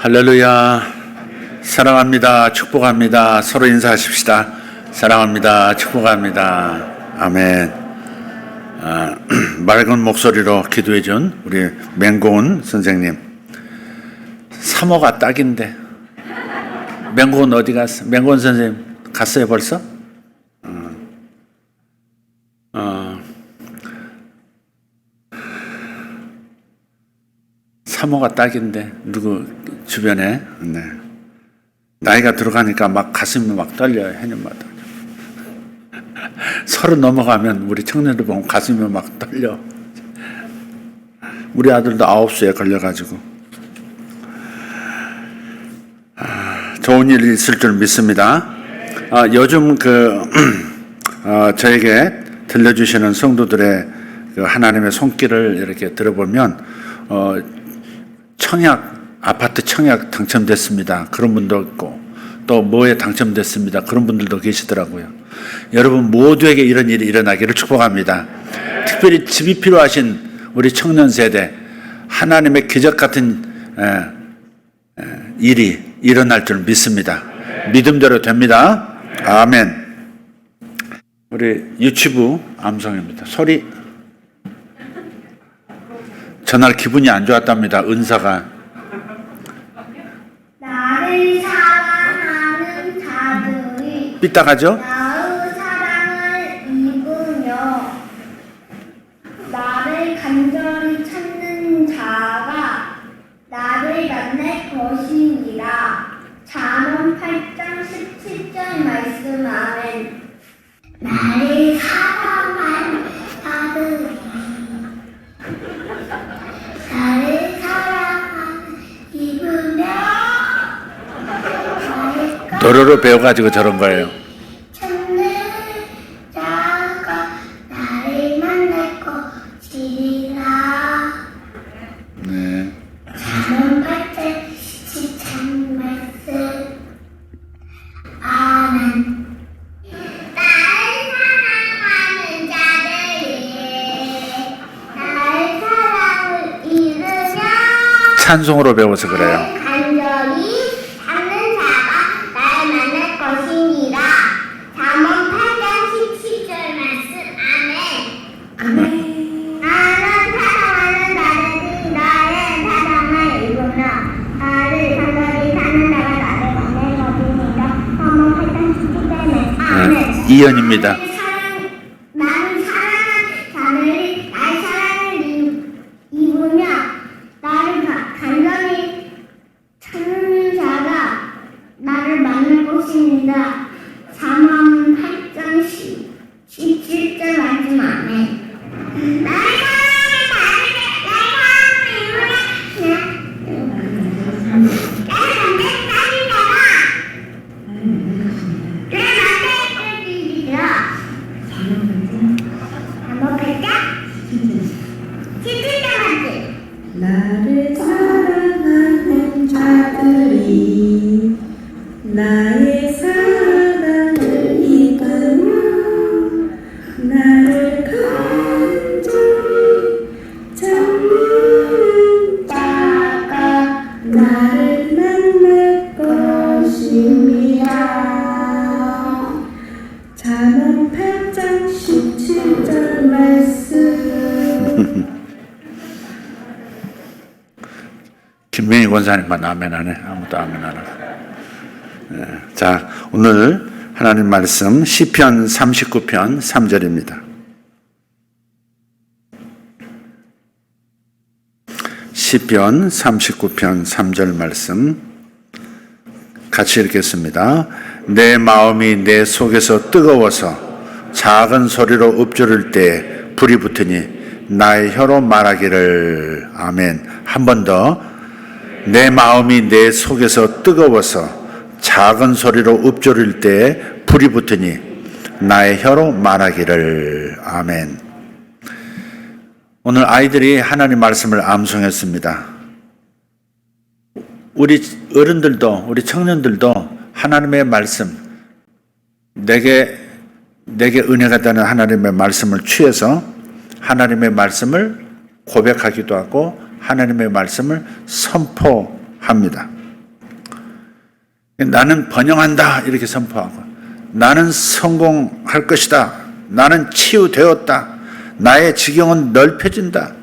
할렐루야. 사랑합니다. 축복합니다. 서로 인사하십시다. 사랑합니다. 축복합니다. 아멘. 맑은 목소리로 기도해준 우리 맹고은 선생님. 사모가 딱인데. 맹고은 어디 갔어? 맹고은 선생님 갔어요 벌써? 사모가 딱인데 누구 주변에 나이가 들어가니까 막 가슴이 막 떨려요. 해년마다 30 넘어가면 우리 청년들 보면 가슴이 막 떨려. 우리 아들도 9수에 걸려가지고 좋은 일이 있을 줄 믿습니다. 요즘 저에게 들려주시는 성도들의 하나님의 손길을 이렇게 들어보면 아파트 청약 당첨됐습니다. 그런 분도 있고, 또 뭐에 당첨됐습니다. 그런 분들도 계시더라고요. 여러분 모두에게 이런 일이 일어나기를 축복합니다. 특별히 집이 필요하신 우리 청년 세대, 하나님의 기적 같은 일이 일어날 줄 믿습니다. 믿음대로 됩니다. 아멘. 우리 유치부 암송입니다. 소리. 전날 기분이 안 좋았답니다. 은사가. 나를 사랑하는 자들이 삐딱하죠? 나의 사랑을 입으며 나를 간절히 찾는 자가 나를 만날 것이니라. 잠언 8장 17절 말씀. 아멘. 나를 사랑하는 자들이 나를 사랑하는 입으며 도로로 배워가지고 저런 거예요. 찾는 자가 나를 만날 것이라. 네. 잠언 8장 17절 말씀. 아멘. 나를 사랑하는 자들이 나의 사랑을 이루며 찬송으로 배워서 그래요. 간절히 찾는 자가 나를 만날 것이니라. 잠언 8장 17절 말씀. 아멘. 나는 사랑하는 자들이 나의 사랑을 입으며 나를 간절히 찾는 자가 나를 만날 것이니라. 잠언 8장 17절 말씀. 아멘. 이연입니다. 나는 사랑하는 자들이 나의 사랑을 입으며 나를 간절히 찾는 자가 나를 만날 것입니다. 잠언 8장 17절 말씀. 아멘. 나의 사랑하는 자들이 나의 사랑을 입으며 나를 만날 자가 나를 만날 것이니라. 잠언 8장 17절 말씀. 나를 사랑하는 자들이 나의 사랑을 입으며 나를 간절히 찾는 자가 나를 만날 것임이라. 잠언 8장 17절 말씀. 김명희 권사님만 아멘하네. 아무도 아멘 안 하네. 자, 오늘 하나님 말씀 시편 39편 3절입니다. 시편 39편 3절 말씀 같이 읽겠습니다. 내 마음이 내 속에서 뜨거워서 작은 소리로 읊조릴 때 불이 붙으니 나의 혀로 말하기를. 아멘. 한 번 더. 내 마음이 내 속에서 뜨거워서 작은 소리로 읊조릴 때 불이 붙으니 나의 혀로 말하기를. 아멘. 오늘 아이들이 하나님 말씀을 암송했습니다. 우리 어른들도 우리 청년들도 하나님의 말씀, 내게 은혜가 되는 하나님의 말씀을 취해서 하나님의 말씀을 고백하기도 하고 하나님의 말씀을 선포합니다. 나는 번영한다 이렇게 선포하고, 나는 성공할 것이다, 나는 치유되었다, 나의 지경은 넓혀진다,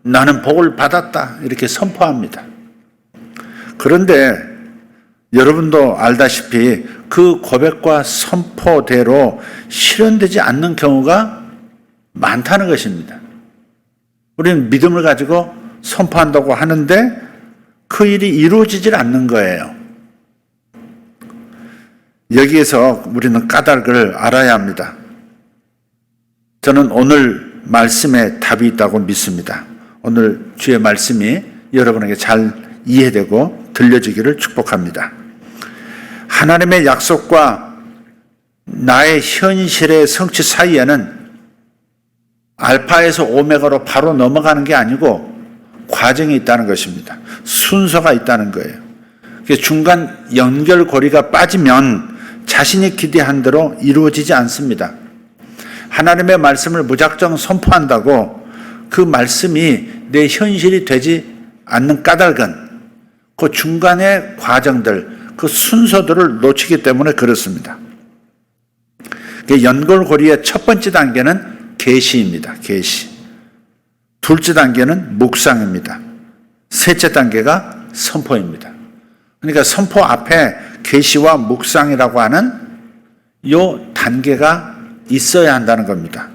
나는 복을 받았다 이렇게 선포합니다. 그런데 여러분도 알다시피 그 고백과 선포대로 실현되지 않는 경우가 많다는 것입니다. 우리는 믿음을 가지고 선포한다고 하는데 그 일이 이루어지질 않는 거예요. 여기에서 우리는 까닭을 알아야 합니다. 저는 오늘 말씀에 답이 있다고 믿습니다. 오늘 주의 말씀이 여러분에게 잘 이해되고 들려지기를 축복합니다. 하나님의 약속과 나의 현실의 성취 사이에는 알파에서 오메가로 바로 넘어가는 게 아니고 과정이 있다는 것입니다. 순서가 있다는 거예요. 중간 연결고리가 빠지면 자신이 기대한 대로 이루어지지 않습니다. 하나님의 말씀을 무작정 선포한다고 그 말씀이 내 현실이 되지 않는 까닭은 그 중간의 과정들, 그 순서들을 놓치기 때문에 그렇습니다. 연결고리의 첫 번째 단계는 계시입니다. 계시. 둘째 단계는 묵상입니다. 셋째 단계가 선포입니다. 그러니까 선포 앞에 계시와 묵상이라고 하는 이 단계가 있어야 한다는 겁니다.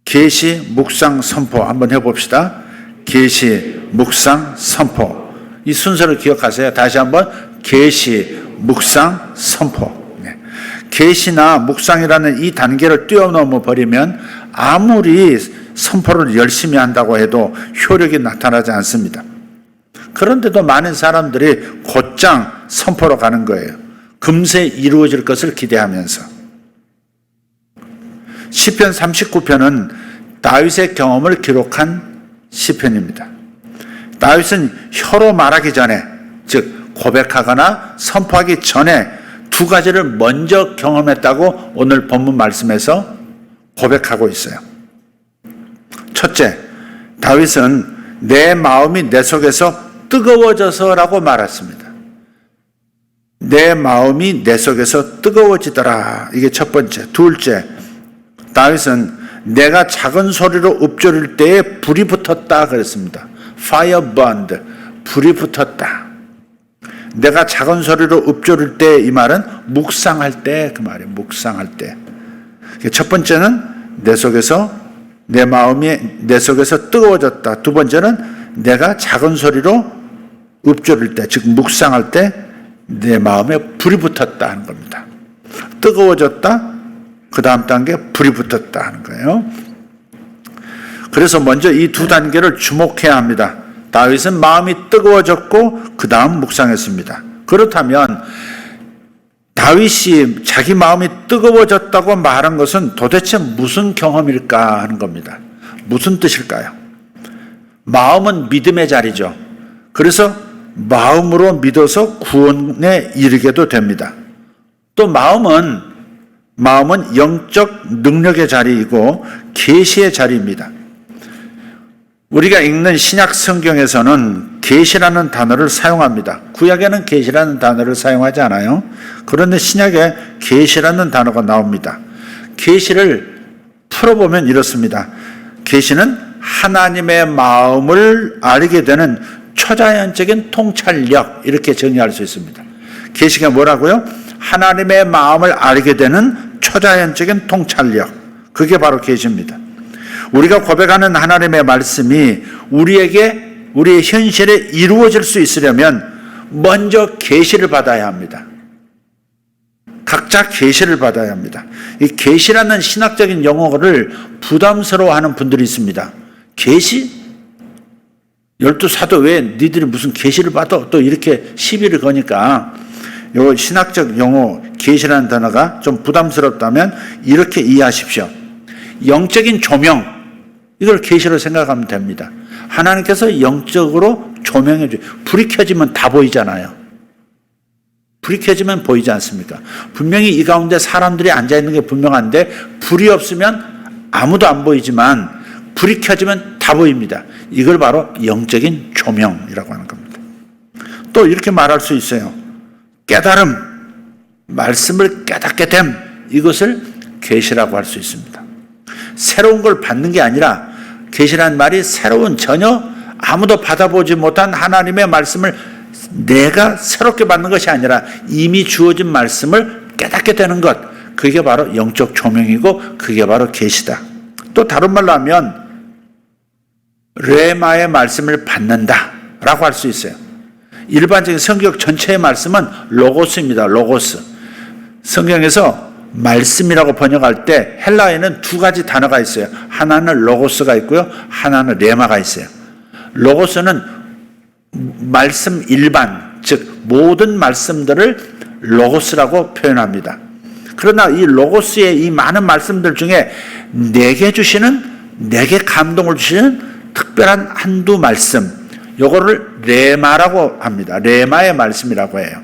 계시, 묵상, 선포 한번 해봅시다. 계시, 묵상, 선포. 이 순서를 기억하세요. 다시 한번 계시, 묵상, 선포. 계시나 묵상이라는 이 단계를 뛰어넘어 버리면 아무리 선포를 열심히 한다고 해도 효력이 나타나지 않습니다. 그런데도 많은 사람들이 곧장 선포로 가는 거예요. 금세 이루어질 것을 기대하면서. 시편 39편은 다윗의 경험을 기록한 시편입니다. 다윗은 혀로 말하기 전에, 즉 고백하거나 선포하기 전에 두 가지를 먼저 경험했다고 오늘 본문 말씀에서 고백하고 있어요. 첫째, 다윗은 내 마음이 내 속에서 뜨거워져서라고 말했습니다. 내 마음이 내 속에서 뜨거워지더라. 이게 첫 번째. 둘째, 다윗은 내가 작은 소리로 읊조릴 때에 불이 붙었다 그랬습니다. Fire burned. 불이 붙었다. 내가 작은 소리로 읊조릴 때, 이 말은 묵상할 때 그 말이에요. 묵상할 때. 첫 번째는 내 속에서, 내 마음이 내 속에서 뜨거워졌다. 두 번째는 내가 작은 소리로 읊조릴 때, 즉 묵상할 때 내 마음에 불이 붙었다 하는 겁니다. 뜨거워졌다, 그 다음 단계 불이 붙었다 하는 거예요. 그래서 먼저 이 두 단계를 주목해야 합니다. 다윗은 마음이 뜨거워졌고 그 다음 묵상했습니다. 그렇다면 다윗이 자기 마음이 뜨거워졌다고 말한 것은 도대체 무슨 경험일까 하는 겁니다. 무슨 뜻일까요? 마음은 믿음의 자리죠. 그래서 마음으로 믿어서 구원에 이르게도 됩니다. 또 마음은 영적 능력의 자리이고 계시의 자리입니다. 우리가 읽는 신약 성경에서는 계시라는 단어를 사용합니다. 구약에는 계시라는 단어를 사용하지 않아요. 그런데 신약에 계시라는 단어가 나옵니다. 계시를 풀어보면 이렇습니다. 계시는 하나님의 마음을 알게 되는 초자연적인 통찰력, 이렇게 정의할 수 있습니다. 계시가 뭐라고요? 하나님의 마음을 알게 되는 초자연적인 통찰력. 그게 바로 계시입니다. 우리가 고백하는 하나님의 말씀이 우리의 현실에 이루어질 수 있으려면 먼저 계시를 받아야 합니다. 각자 계시를 받아야 합니다. 이 계시라는 신학적인 용어를 부담스러워하는 분들이 있습니다. 계시? 12사도 왜 니들이 무슨 계시를 받아? 또 이렇게 시비를 거니까 요 신학적 용어 계시라는 단어가 좀 부담스럽다면 이렇게 이해하십시오. 영적인 조명, 이걸 계시로 생각하면 됩니다. 하나님께서 영적으로 조명해 줘요. 불이 켜지면 다 보이잖아요. 불이 켜지면 보이지 않습니까? 분명히 이 가운데 사람들이 앉아있는 게 분명한데 불이 없으면 아무도 안 보이지만 불이 켜지면 다 보입니다. 이걸 바로 영적인 조명이라고 하는 겁니다. 또 이렇게 말할 수 있어요. 깨달음, 말씀을 깨닫게 됨, 이것을 계시라고 할 수 있습니다. 새로운 걸 받는 게 아니라 계시란 말이 새로운 전혀 아무도 받아보지 못한 하나님의 말씀을 내가 새롭게 받는 것이 아니라 이미 주어진 말씀을 깨닫게 되는 것, 그게 바로 영적 조명이고 그게 바로 계시다. 또 다른 말로 하면 레마의 말씀을 받는다 라고 할 수 있어요. 일반적인 성경 전체의 말씀은 로고스입니다. 로고스. 성경에서 말씀이라고 번역할 때 헬라어에는 두 가지 단어가 있어요. 하나는 로고스가 있고요, 하나는 레마가 있어요. 로고스는 말씀 일반, 즉 모든 말씀들을 로고스라고 표현합니다. 그러나 이 로고스의 이 많은 말씀들 중에 내게 주시는, 내게 감동을 주시는 특별한 한두 말씀, 요거를 레마라고 합니다. 레마의 말씀이라고 해요.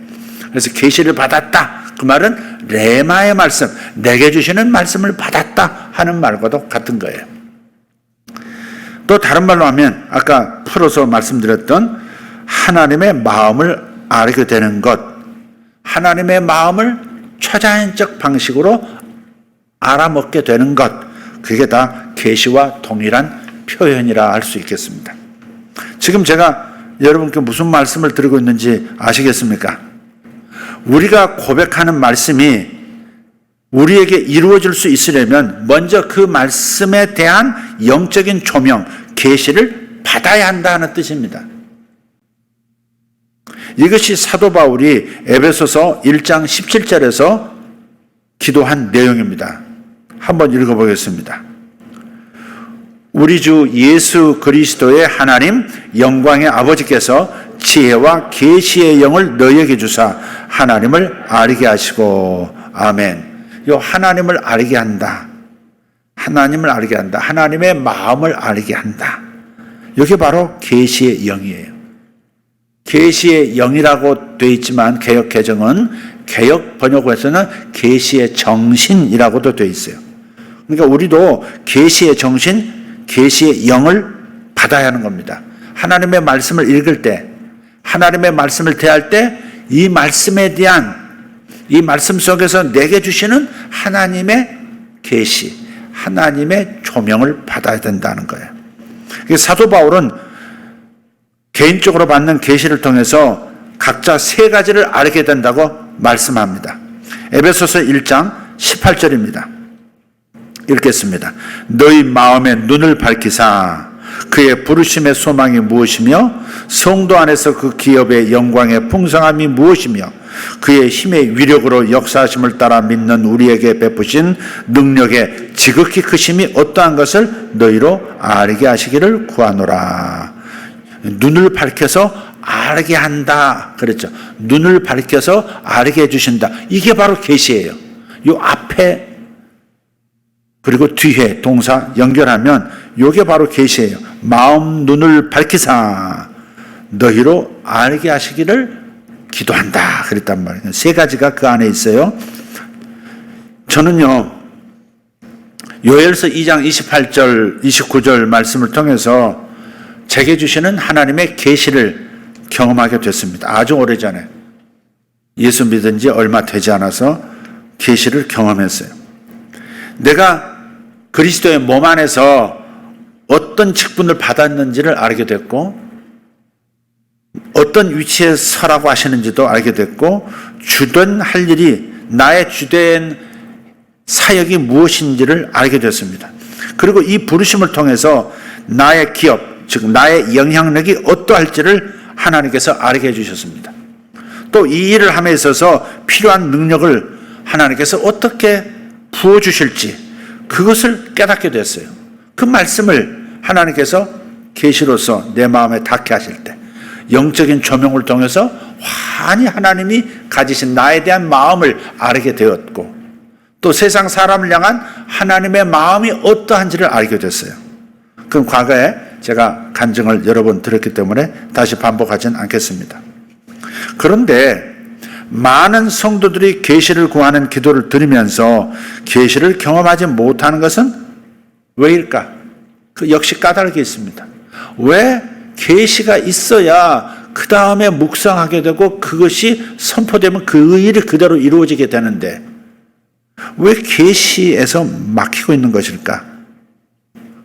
그래서 계시를 받았다, 그 말은 레마의 말씀, 내게 주시는 말씀을 받았다 하는 말과도 같은 거예요. 또 다른 말로 하면 아까 풀어서 말씀드렸던 하나님의 마음을 알게 되는 것, 하나님의 마음을 초자연적 방식으로 알아먹게 되는 것, 그게 다 계시와 동일한 표현이라 할 수 있겠습니다. 지금 제가 여러분께 무슨 말씀을 드리고 있는지 아시겠습니까? 우리가 고백하는 말씀이 우리에게 이루어질 수 있으려면 먼저 그 말씀에 대한 영적인 조명, 계시를 받아야 한다는 뜻입니다. 이것이 사도 바울이 에베소서 1장 17절에서 기도한 내용입니다. 한번 읽어보겠습니다. 우리 주 예수 그리스도의 하나님 영광의 아버지께서 지혜와 계시의 영을 너희에게 주사 하나님을 알게 하시고. 아멘. 요 하나님을 알게 한다, 하나님을 알게 한다, 하나님의 마음을 알게 한다, 이게 바로 계시의 영이에요. 계시의 영이라고 되어 있지만 개역 개정은, 개역 번역에서는 계시의 정신이라고도 되어 있어요. 그러니까 우리도 계시의 정신, 계시의 영을 받아야 하는 겁니다. 하나님의 말씀을 읽을 때, 하나님의 말씀을 대할 때 이 말씀에 대한, 이 말씀 속에서 내게 주시는 하나님의 계시, 하나님의 조명을 받아야 된다는 거예요. 사도 바울은 개인적으로 받는 계시를 통해서 각자 세 가지를 알게 된다고 말씀합니다. 에베소서 1장 18절입니다. 읽겠습니다. 너희 마음의 눈을 밝히사 그의 부르심의 소망이 무엇이며 성도 안에서 그 기업의 영광의 풍성함이 무엇이며 그의 힘의 위력으로 역사하심을 따라 믿는 우리에게 베푸신 능력의 지극히 크심이 어떠한 것을 너희로 알게 하시기를 구하노라. 눈을 밝혀서 알게 한다 그랬죠. 눈을 밝혀서 알게 해주신다. 이게 바로 계시예요. 요 앞에 그리고 뒤에 동사 연결하면 요게 바로 계시예요. 마음 눈을 밝히사 너희로 알게 하시기를 기도한다 그랬단 말이에요. 세 가지가 그 안에 있어요. 저는요, 요엘서 2장 28절 29절 말씀을 통해서 제게 주시는 하나님의 계시를 경험하게 됐습니다. 아주 오래전에, 예수 믿은 지 얼마 되지 않아서 계시를 경험했어요. 내가 그리스도의 몸 안에서 어떤 직분을 받았는지를 알게 됐고, 어떤 위치에 서라고 하시는지도 알게 됐고, 주된 할 일이, 나의 주된 사역이 무엇인지를 알게 됐습니다. 그리고 이 부르심을 통해서 나의 기업, 즉 나의 영향력이 어떠할지를 하나님께서 알게 해주셨습니다. 또 이 일을 함에 있어서 필요한 능력을 하나님께서 어떻게 부어주실지 그것을 깨닫게 됐어요. 그 말씀을 하나님께서 계시로서 내 마음에 닿게 하실 때, 영적인 조명을 통해서 환히 하나님이 가지신 나에 대한 마음을 알게 되었고, 또 세상 사람을 향한 하나님의 마음이 어떠한지를 알게 됐어요. 그럼 과거에 제가 간증을 여러 번 드렸기 때문에 다시 반복하지는 않겠습니다. 그런데 많은 성도들이 계시를 구하는 기도를 드리면서 계시를 경험하지 못하는 것은 왜일까? 그 역시 까닭이 있습니다. 왜 계시가 있어야 그 다음에 묵상하게 되고 그것이 선포되면 그 일이 그대로 이루어지게 되는데 왜 계시에서 막히고 있는 것일까?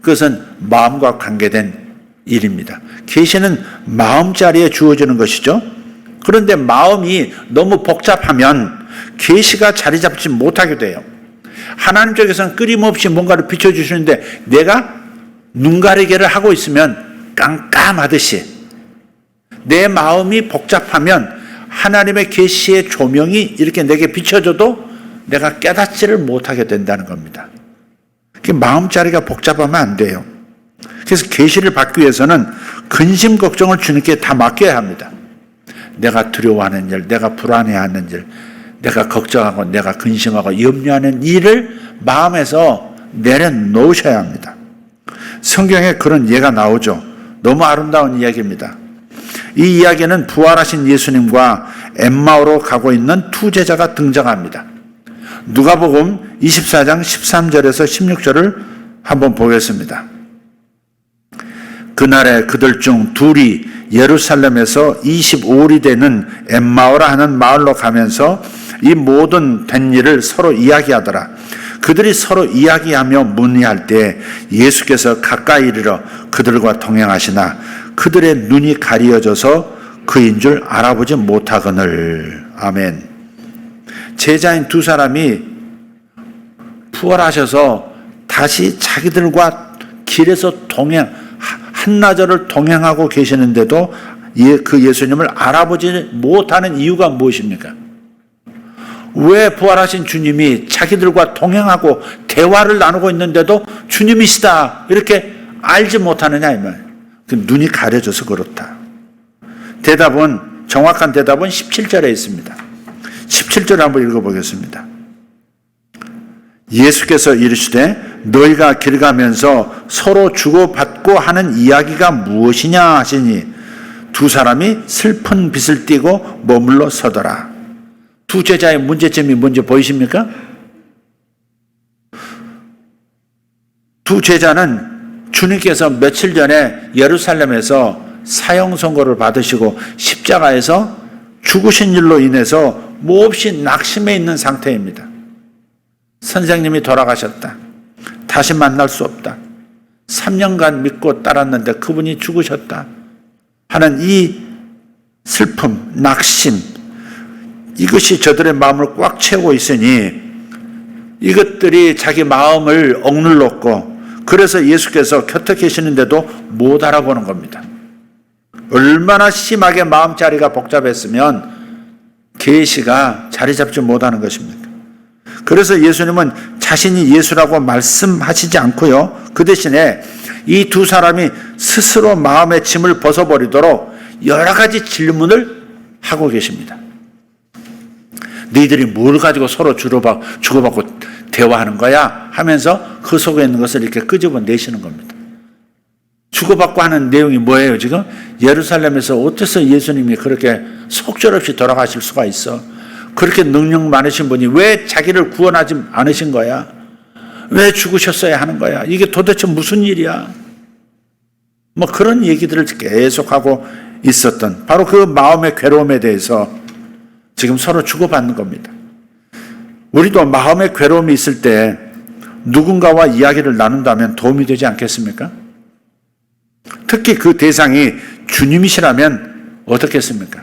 그것은 마음과 관계된 일입니다. 계시는 마음자리에 주어지는 것이죠. 그런데 마음이 너무 복잡하면 계시가 자리 잡지 못하게 돼요. 하나님 쪽에서는 끊임없이 뭔가를 비춰주시는데 내가 눈 가리개를 하고 있으면 깜깜하듯이 내 마음이 복잡하면 하나님의 계시의 조명이 이렇게 내게 비춰져도 내가 깨닫지를 못하게 된다는 겁니다. 마음자리가 복잡하면 안 돼요. 그래서 계시를 받기 위해서는 근심 걱정을 주님께 다 맡겨야 합니다. 내가 두려워하는 일, 내가 불안해하는 일, 내가 걱정하고 내가 근심하고 염려하는 일을 마음에서 내려놓으셔야 합니다. 성경에 그런 예가 나오죠. 너무 아름다운 이야기입니다. 이 이야기는 부활하신 예수님과 엠마오로 가고 있는 두 제자가 등장합니다. 누가복음 24장 13절에서 16절을 한번 보겠습니다. 그날에 그들 중 둘이 예루살렘에서 25일이 되는 엠마오라 하는 마을로 가면서 이 모든 된 일을 서로 이야기하더라. 그들이 서로 이야기하며 문의할 때 예수께서 가까이 이르러 그들과 동행하시나 그들의 눈이 가리어져서 그인 줄 알아보지 못하거늘. 아멘. 제자인 두 사람이 부활하셔서 다시 자기들과 길에서 한나절을 동행하고 계시는데도 그 예수님을 알아보지 못하는 이유가 무엇입니까? 왜 부활하신 주님이 자기들과 동행하고 대화를 나누고 있는데도 주님이시다 이렇게 알지 못하느냐 이 말. 눈이 가려져서 그렇다. 정확한 대답은 17절에 있습니다. 17절 한번 읽어보겠습니다. 예수께서 이르시되 너희가 길 가면서 서로 주고받고 하는 이야기가 무엇이냐 하시니 두 사람이 슬픈 빛을 띠고 머물러 서더라. 두 제자의 문제점이 뭔지 보이십니까? 두 제자는 주님께서 며칠 전에 예루살렘에서 사형 선고를 받으시고 십자가에서 죽으신 일로 인해서 몹시 낙심해 있는 상태입니다. 선생님이 돌아가셨다. 다시 만날 수 없다. 3년간 믿고 따랐는데 그분이 죽으셨다. 하는 이 슬픔, 낙심, 이것이 저들의 마음을 꽉 채우고 있으니 이것들이 자기 마음을 억눌렀고 그래서 예수께서 곁에 계시는데도 못 알아보는 겁니다. 얼마나 심하게 마음자리가 복잡했으면 계시가 자리 잡지 못하는 것입니까? 그래서 예수님은 자신이 예수라고 말씀하시지 않고요. 그 대신에 이 두 사람이 스스로 마음의 짐을 벗어버리도록 여러 가지 질문을 하고 계십니다. 너희들이 뭘 가지고 서로 주고받고 대화하는 거야? 하면서 그 속에 있는 것을 이렇게 끄집어내시는 겁니다. 주고받고 하는 내용이 뭐예요 지금? 예루살렘에서 어째서 예수님이 그렇게 속절없이 돌아가실 수가 있어? 그렇게 능력 많으신 분이 왜 자기를 구원하지 않으신 거야? 왜 죽으셨어야 하는 거야? 이게 도대체 무슨 일이야? 뭐 그런 얘기들을 계속하고 있었던 바로 그 마음의 괴로움에 대해서 지금 서로 주고받는 겁니다. 우리도 마음의 괴로움이 있을 때 누군가와 이야기를 나눈다면 도움이 되지 않겠습니까? 특히 그 대상이 주님이시라면 어떻겠습니까?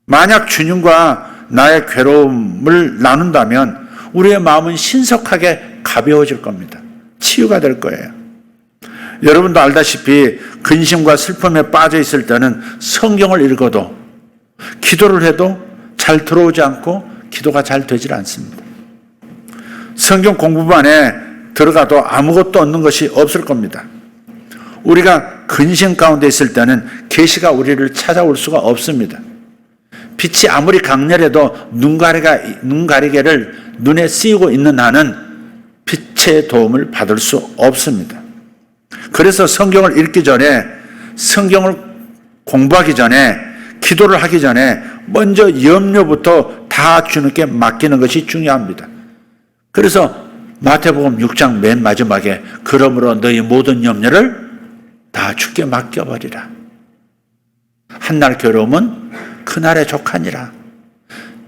만약 주님과 나의 괴로움을 나눈다면 우리의 마음은 신속하게 가벼워질 겁니다. 치유가 될 거예요. 여러분도 알다시피 근심과 슬픔에 빠져 있을 때는 성경을 읽어도 기도를 해도 잘 들어오지 않고 기도가 잘 되질 않습니다. 성경 공부반에 들어가도 아무것도 얻는 것이 없을 겁니다. 우리가 근심 가운데 있을 때는 계시가 우리를 찾아올 수가 없습니다. 빛이 아무리 강렬해도 눈 가리개를 눈에 씌우고 있는 한은 빛의 도움을 받을 수 없습니다. 그래서 성경을 읽기 전에, 성경을 공부하기 전에, 기도를 하기 전에 먼저 염려부터 다 주님께 맡기는 것이 중요합니다. 그래서 마태복음 6장 맨 마지막에 그러므로 너희 모든 염려를 다 주께 맡겨버리라. 한날 괴로움은 그날의 족하니라.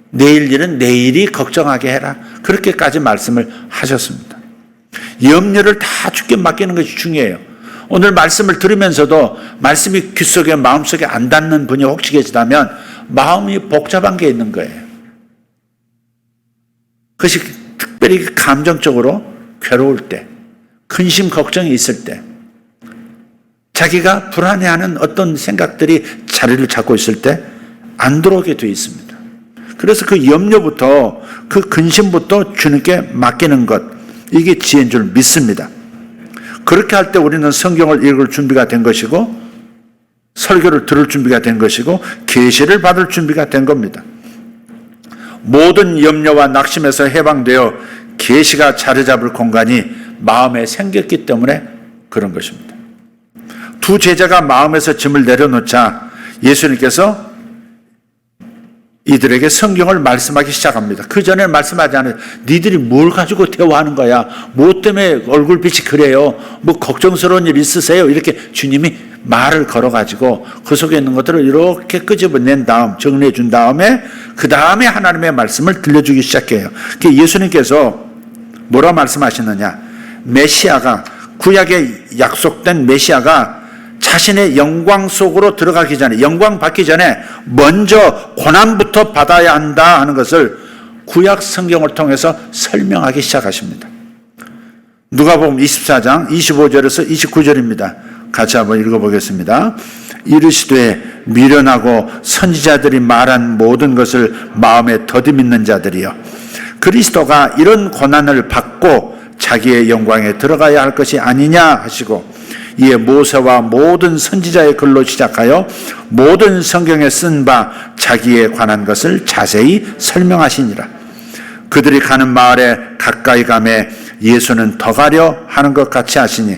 내일 일은 내일이 걱정하게 해라. 그렇게까지 말씀을 하셨습니다. 염려를 다 주께 맡기는 것이 중요해요. 오늘 말씀을 들으면서도 말씀이 귀 속에 마음속에 안 닿는 분이 혹시 계시다면 마음이 복잡한 게 있는 거예요. 그것이 특별히 감정적으로 괴로울 때, 근심 걱정이 있을 때, 자기가 불안해하는 어떤 생각들이 자리를 잡고 있을 때 안 들어오게 되어 있습니다. 그래서 그 염려부터, 그 근심부터 주님께 맡기는 것, 이게 지혜인 줄 믿습니다. 그렇게 할 때 우리는 성경을 읽을 준비가 된 것이고, 설교를 들을 준비가 된 것이고, 계시를 받을 준비가 된 겁니다. 모든 염려와 낙심에서 해방되어 계시가 자리 잡을 공간이 마음에 생겼기 때문에 그런 것입니다. 두 제자가 마음에서 짐을 내려놓자 예수님께서 이들에게 성경을 말씀하기 시작합니다. 그 전에 말씀하지 않아요. 니들이 뭘 가지고 대화하는 거야? 뭐 때문에 얼굴빛이 그래요? 뭐 걱정스러운 일 있으세요? 이렇게 주님이 말을 걸어가지고 그 속에 있는 것들을 이렇게 끄집어낸 다음, 정리해 준 다음에 그 다음에 하나님의 말씀을 들려주기 시작해요. 예수님께서 뭐라 말씀하시느냐? 메시아가, 구약에 약속된 메시아가 자신의 영광 속으로 들어가기 전에, 영광 받기 전에 먼저 고난부터 받아야 한다 하는 것을 구약 성경을 통해서 설명하기 시작하십니다. 누가복음 24장 25절에서 29절입니다. 같이 한번 읽어보겠습니다. 이르시되 미련하고 선지자들이 말한 모든 것을 마음에 더듬이는 자들이여, 그리스도가 이런 고난을 받고 자기의 영광에 들어가야 할 것이 아니냐 하시고, 이에 모세와 모든 선지자의 글로 시작하여 모든 성경에 쓴 바 자기에 관한 것을 자세히 설명하시니라. 그들이 가는 마을에 가까이 가매 예수는 더 가려 하는 것 같이 하시니,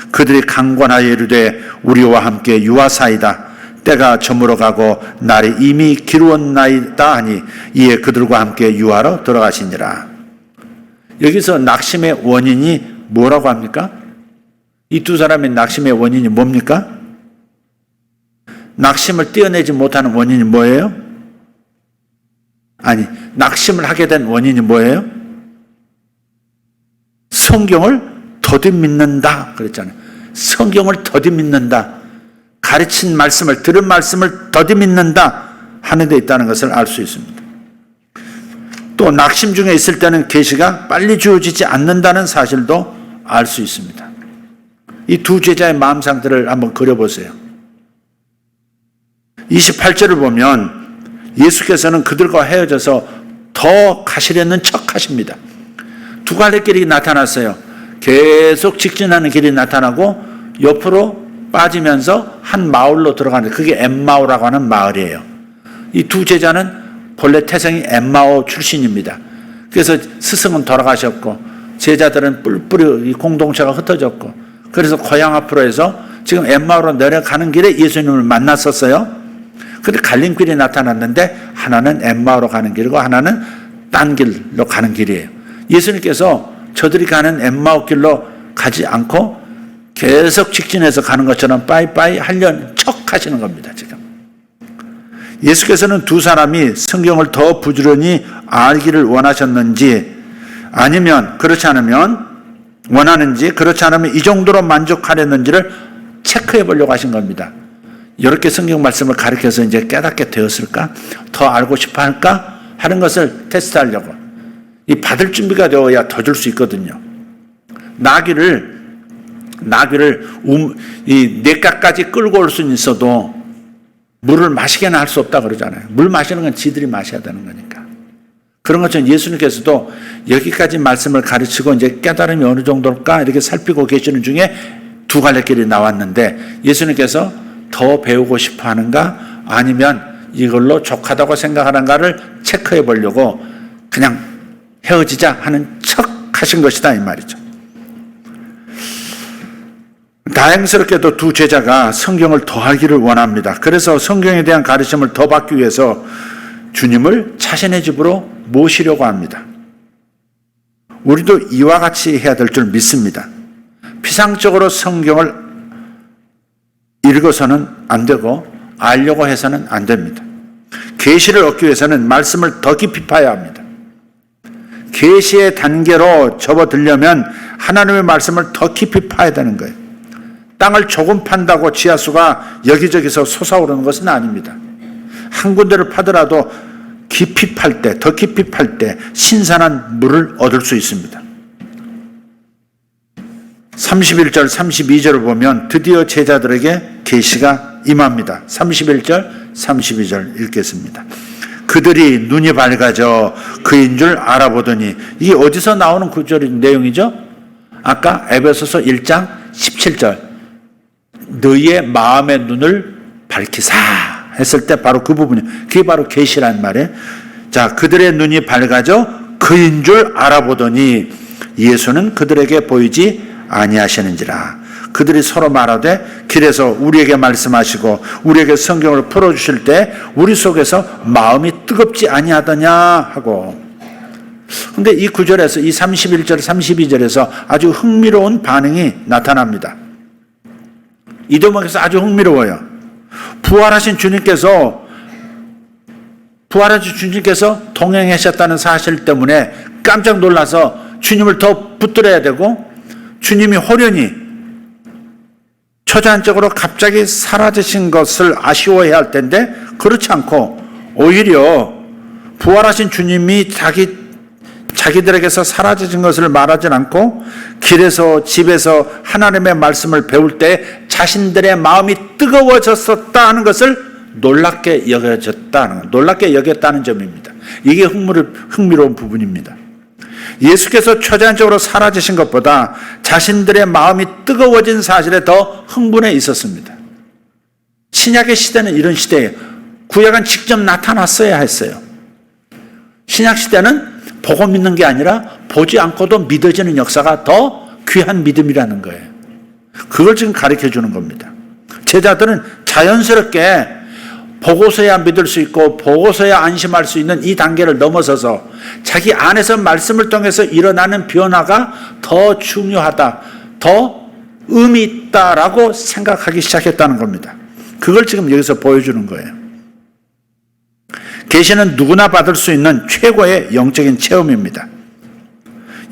그들이 강권하여 이르되 우리와 함께 유하사이다. 때가 저물어 가고 날이 이미 기루었나이다 하니, 이에 그들과 함께 유하러 들어가시니라. 여기서 낙심의 원인이 뭐라고 합니까? 이 두 사람의 낙심의 원인이 뭡니까? 낙심을 떼어내지 못하는 원인이 뭐예요? 아니, 낙심을 하게 된 원인이 뭐예요? 성경을 더듬 믿는다 그랬잖아요. 성경을 더듬 믿는다. 가르친 말씀을, 들은 말씀을 더듬 믿는다 하는 데 있다는 것을 알 수 있습니다. 또 낙심 중에 있을 때는 계시가 빨리 주어지지 않는다는 사실도 알 수 있습니다. 이 두 제자의 마음 상태를 한번 그려보세요. 28절을 보면 예수께서는 그들과 헤어져서 더 가시려는 척 하십니다. 두 갈래 길이 나타났어요. 계속 직진하는 길이 나타나고 옆으로 빠지면서 한 마을로 들어가는, 그게 엠마오라고 하는 마을이에요. 이 두 제자는 본래 태생이 엠마오 출신입니다. 그래서 스승은 돌아가셨고 제자들은 뿔뿔이 공동체가 흩어졌고, 그래서 고향 앞으로 해서 지금 엠마오로 내려가는 길에 예수님을 만났었어요. 근데 갈림길이 나타났는데 하나는 엠마오로 가는 길이고 하나는 딴 길로 가는 길이에요. 예수님께서 저들이 가는 엠마오 길로 가지 않고 계속 직진해서 가는 것처럼 빠이빠이 하려는 척 하시는 겁니다, 지금. 예수께서는 두 사람이 성경을 더 부지런히 알기를 원하셨는지, 아니면 그렇지 않으면 원하는지, 그렇지 않으면 이 정도로 만족하려는지를 체크해 보려고 하신 겁니다. 이렇게 성경 말씀을 가르쳐서 이제 깨닫게 되었을까? 더 알고 싶어 할까? 하는 것을 테스트하려고. 이 받을 준비가 되어야 더 줄 수 있거든요. 나귀를 이 냇가까지 끌고 올 수는 있어도 물을 마시게는 할 수 없다 그러잖아요. 물 마시는 건 지들이 마셔야 되는 거니까. 그런 것처럼 예수님께서도 여기까지 말씀을 가르치고 이제 깨달음이 어느 정도일까 이렇게 살피고 계시는 중에 두 갈래 길이 나왔는데, 예수님께서 더 배우고 싶어 하는가 아니면 이걸로 족하다고 생각하는가를 체크해 보려고 그냥 헤어지자 하는 척 하신 것이다 이 말이죠. 다행스럽게도 두 제자가 성경을 더 알기를 원합니다. 그래서 성경에 대한 가르침을 더 받기 위해서 주님을 자신의 집으로 모시려고 합니다. 우리도 이와 같이 해야 될 줄 믿습니다. 피상적으로 성경을 읽어서는 안 되고 알려고 해서는 안 됩니다. 계시를 얻기 위해서는 말씀을 더 깊이 파야 합니다. 계시의 단계로 접어들려면 하나님의 말씀을 더 깊이 파야 되는 거예요. 땅을 조금 판다고 지하수가 여기저기서 솟아오르는 것은 아닙니다. 한 군데를 파더라도 깊이 팔 때, 더 깊이 팔 때 신선한 물을 얻을 수 있습니다. 31절, 32절을 보면 드디어 제자들에게 계시가 임합니다. 31절, 32절 읽겠습니다. 그들이 눈이 밝아져 그인 줄 알아보더니, 이게 어디서 나오는 구절의 내용이죠? 아까 에베소서 1장 17절 너희의 마음의 눈을 밝히사 했을 때 바로 그 부분이, 그게 바로 계시란 말이에요. 자, 그들의 눈이 밝아져 그인 줄 알아보더니 예수는 그들에게 보이지 아니하시는지라. 그들이 서로 말하되 길에서 우리에게 말씀하시고 우리에게 성경을 풀어주실 때 우리 속에서 마음이 뜨겁지 아니하더냐 하고. 근데 이 구절에서, 이 31절 32절에서 아주 흥미로운 반응이 나타납니다. 이 대목에서 아주 흥미로워요. 부활하신 주님께서 동행하셨다는 사실 때문에 깜짝 놀라서 주님을 더 붙들어야 되고, 주님이 호련히 초자연적으로 갑자기 사라지신 것을 아쉬워해야 할 텐데, 그렇지 않고 오히려 부활하신 주님이 자기들에게서 사라지신 것을 말하지 않고 길에서 집에서 하나님의 말씀을 배울 때 자신들의 마음이 뜨거워졌었다 하는 것을 놀랍게 여겼다는 점입니다. 이게 흥미로운 부분입니다. 예수께서 초자연적으로 사라지신 것보다 자신들의 마음이 뜨거워진 사실에 더 흥분해 있었습니다. 신약의 시대는 이런 시대예요. 구약은 직접 나타났어야 했어요. 신약 시대는 보고 믿는 게 아니라 보지 않고도 믿어지는 역사가 더 귀한 믿음이라는 거예요. 그걸 지금 가르쳐 주는 겁니다. 제자들은 자연스럽게 보고서야 믿을 수 있고 보고서야 안심할 수 있는 이 단계를 넘어서서 자기 안에서 말씀을 통해서 일어나는 변화가 더 중요하다, 더 의미 있다라고 생각하기 시작했다는 겁니다. 그걸 지금 여기서 보여주는 거예요. 계시는 누구나 받을 수 있는 최고의 영적인 체험입니다.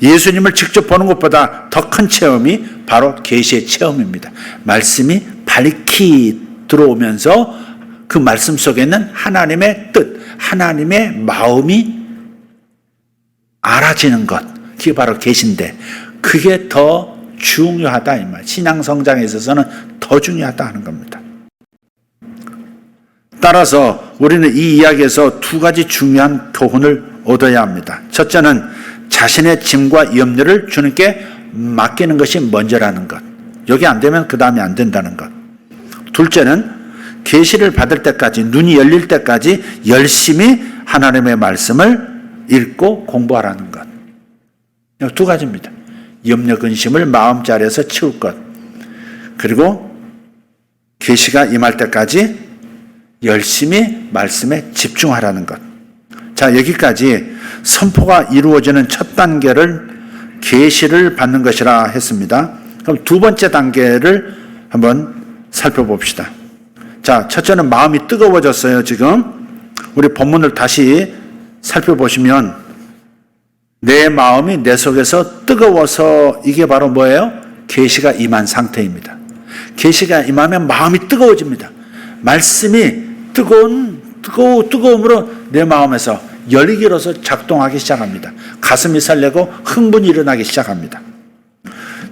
예수님을 직접 보는 것보다 더 큰 체험이 바로 계시의 체험입니다. 말씀이 밝히 들어오면서 그 말씀 속에 있는 하나님의 뜻, 하나님의 마음이 알아지는 것, 그게 바로 계시인데 그게 더 중요하다 이 말. 신앙 성장에 있어서는 더 중요하다 하는 겁니다. 따라서 우리는 이 이야기에서 두 가지 중요한 교훈을 얻어야 합니다. 첫째는 자신의 짐과 염려를 주님께 맡기는 것이 먼저라는 것. 여기 안 되면 그 다음에 안 된다는 것. 둘째는 계시를 받을 때까지, 눈이 열릴 때까지 열심히 하나님의 말씀을 읽고 공부하라는 것. 두 가지입니다. 염려 근심을 마음자리에서 치울 것, 그리고 계시가 임할 때까지 열심히 말씀에 집중하라는 것. 자, 여기까지 선포가 이루어지는 첫 단계를 계시를 받는 것이라 했습니다. 그럼 두 번째 단계를 한번 살펴봅시다. 자, 첫째는 마음이 뜨거워졌어요. 지금 우리 본문을 다시 살펴보시면 내 마음이 내 속에서 뜨거워서, 이게 바로 뭐예요? 계시가 임한 상태입니다. 계시가 임하면 마음이 뜨거워집니다. 말씀이 뜨거움으로 내 마음에서 열기로서 작동하기 시작합니다. 가슴이 설레고 흥분이 일어나기 시작합니다.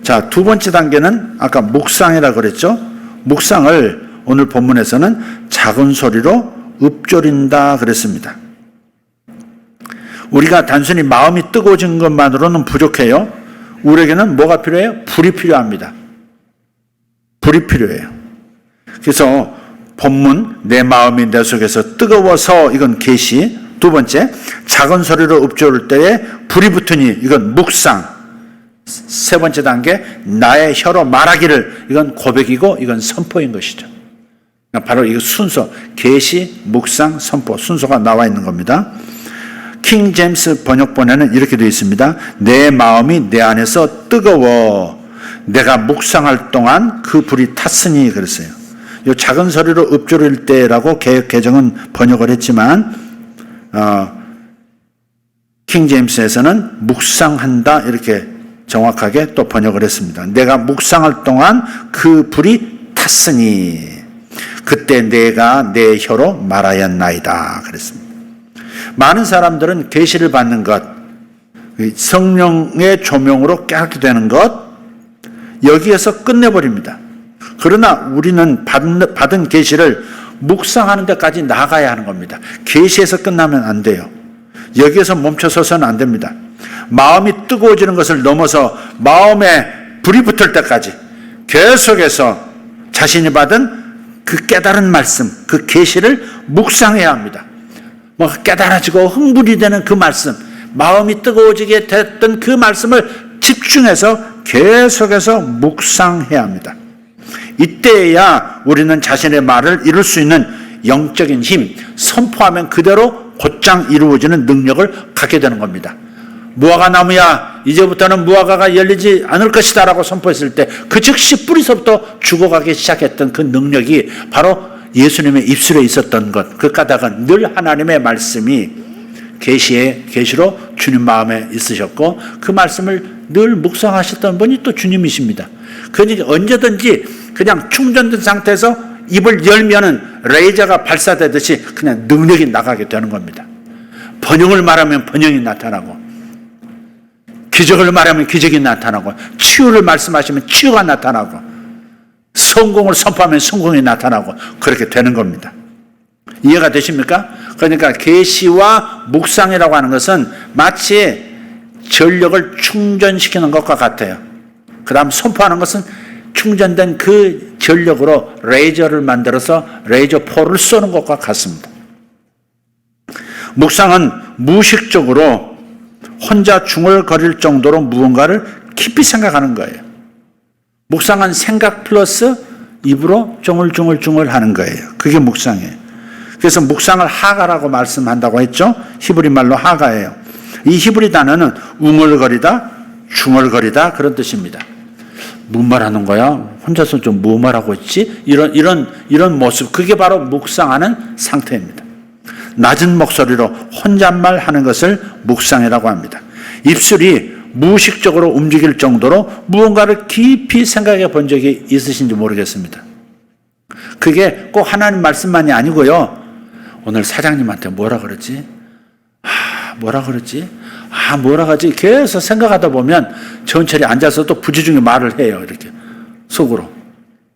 자, 두 번째 단계는 아까 묵상이라고 그랬죠? 묵상을 오늘 본문에서는 작은 소리로 읊조린다 그랬습니다. 우리가 단순히 마음이 뜨거워진 것만으로는 부족해요. 우리에게는 뭐가 필요해요? 불이 필요합니다. 불이 필요해요. 그래서 본문 내 마음이 내 속에서 뜨거워서, 이건 계시. 두 번째, 작은 소리로 읊조릴 때에 불이 붙으니, 이건 묵상. 세 번째 단계, 나의 혀로 말하기를, 이건 고백이고 이건 선포인 것이죠. 바로 이 순서, 계시, 묵상, 선포 순서가 나와 있는 겁니다. 킹 제임스 번역본에는 이렇게 되어 있습니다. 내 마음이 내 안에서 뜨거워 내가 묵상할 동안 그 불이 탔으니 그랬어요. 요 작은 소리로 읊조릴 때라고 개정은 번역을 했지만 킹 제임스에서는 묵상한다 이렇게 정확하게 또 번역을 했습니다. 내가 묵상할 동안 그 불이 탔으니 그때 내가 내 혀로 말하였나이다 그랬습니다. 많은 사람들은 계시를 받는 것, 성령의 조명으로 깨닫게 되는 것, 여기에서 끝내버립니다. 그러나 우리는 받은 계시를 묵상하는 데까지 나가야 하는 겁니다. 계시에서 끝나면 안 돼요. 여기에서 멈춰서서는 안 됩니다. 마음이 뜨거워지는 것을 넘어서 마음에 불이 붙을 때까지 계속해서 자신이 받은 그 깨달은 말씀, 그 계시를 묵상해야 합니다. 뭐 깨달아지고 흥분이 되는 그 말씀, 마음이 뜨거워지게 됐던 그 말씀을 집중해서 계속해서 묵상해야 합니다. 이때야 우리는 자신의 말을 이룰 수 있는 영적인 힘, 선포하면 그대로 곧장 이루어지는 능력을 갖게 되는 겁니다. 무화과 나무야, 이제부터는 무화과가 열리지 않을 것이다 라고 선포했을 때 그 즉시 뿌리서부터 죽어가기 시작했던 그 능력이 바로 예수님의 입술에 있었던 것, 그 까닭은 늘 하나님의 말씀이 계시로 주님 마음에 있으셨고 그 말씀을 늘 묵상하셨던 분이 또 주님이십니다. 그러니까 언제든지 그냥 충전된 상태에서 입을 열면은 레이저가 발사되듯이 그냥 능력이 나가게 되는 겁니다. 번영을 말하면 번영이 나타나고, 기적을 말하면 기적이 나타나고, 치유를 말씀하시면 치유가 나타나고, 성공을 선포하면 성공이 나타나고, 그렇게 되는 겁니다. 이해가 되십니까? 그러니까 계시와 묵상이라고 하는 것은 마치 전력을 충전시키는 것과 같아요. 그 다음 선포하는 것은 충전된 그 전력으로 레이저를 만들어서 레이저 포를 쏘는 것과 같습니다. 묵상은 무의식적으로 혼자 중얼거릴 정도로 무언가를 깊이 생각하는 거예요. 묵상은 생각 플러스 입으로 중얼중얼 하는 거예요. 그게 묵상이에요. 그래서 묵상을 하가라고 말씀한다고 했죠. 히브리 말로 하가예요. 이 히브리 단어는 웅얼거리다, 중얼거리다 그런 뜻입니다. 무슨 말하는 거야? 혼자서 좀 뭐 말하고 있지? 이런 모습, 그게 바로 묵상하는 상태입니다. 낮은 목소리로 혼잣말 하는 것을 묵상이라고 합니다. 입술이 무의식적으로 움직일 정도로 무언가를 깊이 생각해 본 적이 있으신지 모르겠습니다. 그게 꼭 하나님 말씀만이 아니고요. 오늘 사장님한테 뭐라 그러지? 뭐라 그러지? 뭐라 하지? 계속 생각하다 보면 천천히 앉아서 또 부지중에 말을 해요. 이렇게 속으로.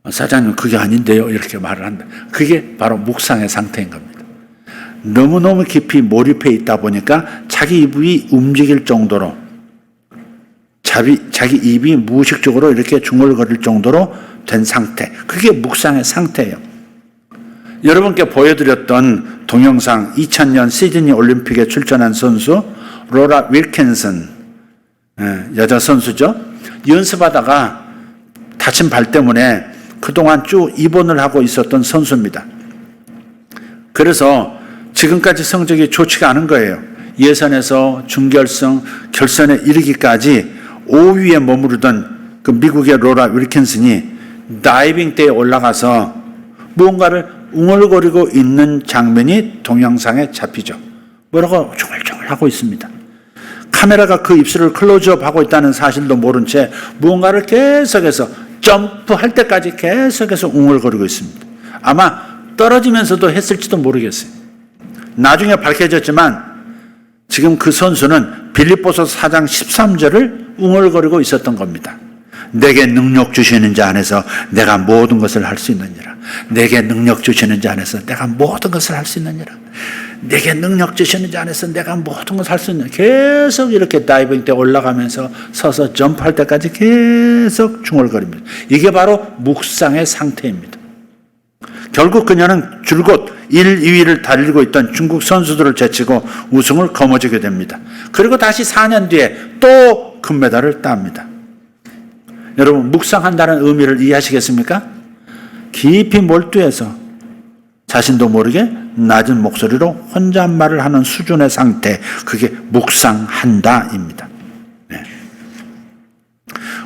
사장님 그게 아닌데요. 이렇게 말을 한다. 그게 바로 묵상의 상태인 겁니다. 너무너무 깊이 몰입해 있다 보니까 자기 입이 움직일 정도로, 자기 입이 무의식적으로 이렇게 중얼거릴 정도로 된 상태, 그게 묵상의 상태예요. 여러분께 보여드렸던 동영상, 2000년 시드니 올림픽에 출전한 선수 로라 윌킨슨, 여자 선수죠. 연습하다가 다친 발 때문에 그동안 쭉 입원을 하고 있었던 선수입니다. 그래서 지금까지 성적이 좋지가 않은 거예요. 예선에서 준결승, 결선에 이르기까지 5위에 머무르던 그 미국의 로라 윌킨슨이 다이빙 대에 올라가서 무언가를 웅얼거리고 있는 장면이 동영상에 잡히죠. 뭐라고 중얼중얼 하고 있습니다. 카메라가 그 입술을 클로즈업 하고 있다는 사실도 모른 채 무언가를 계속해서 점프할 때까지 계속해서 웅얼거리고 있습니다. 아마 떨어지면서도 했을지도 모르겠어요. 나중에 밝혀졌지만 지금 그 선수는 빌립보서 4장 13절을 웅얼거리고 있었던 겁니다. 내게 능력 주시는 자 안에서 내가 모든 것을 할 수 있느니라. 내게 능력 주시는 자 안에서 내가 모든 것을 할 수 있느니라. 내게 능력 주시는 자 안에서 내가 모든 것을 할 수 있느니라. 계속 이렇게 다이빙 때 올라가면서 서서 점프할 때까지 계속 중얼거립니다. 이게 바로 묵상의 상태입니다. 결국 그녀는 줄곧 1, 2위를 달리고 있던 중국 선수들을 제치고 우승을 거머쥐게 됩니다. 그리고 다시 4년 뒤에 또 금메달을 땁니다. 여러분, 묵상한다는 의미를 이해하시겠습니까? 깊이 몰두해서 자신도 모르게 낮은 목소리로 혼잣말을 하는 수준의 상태, 그게 묵상한다입니다. 네.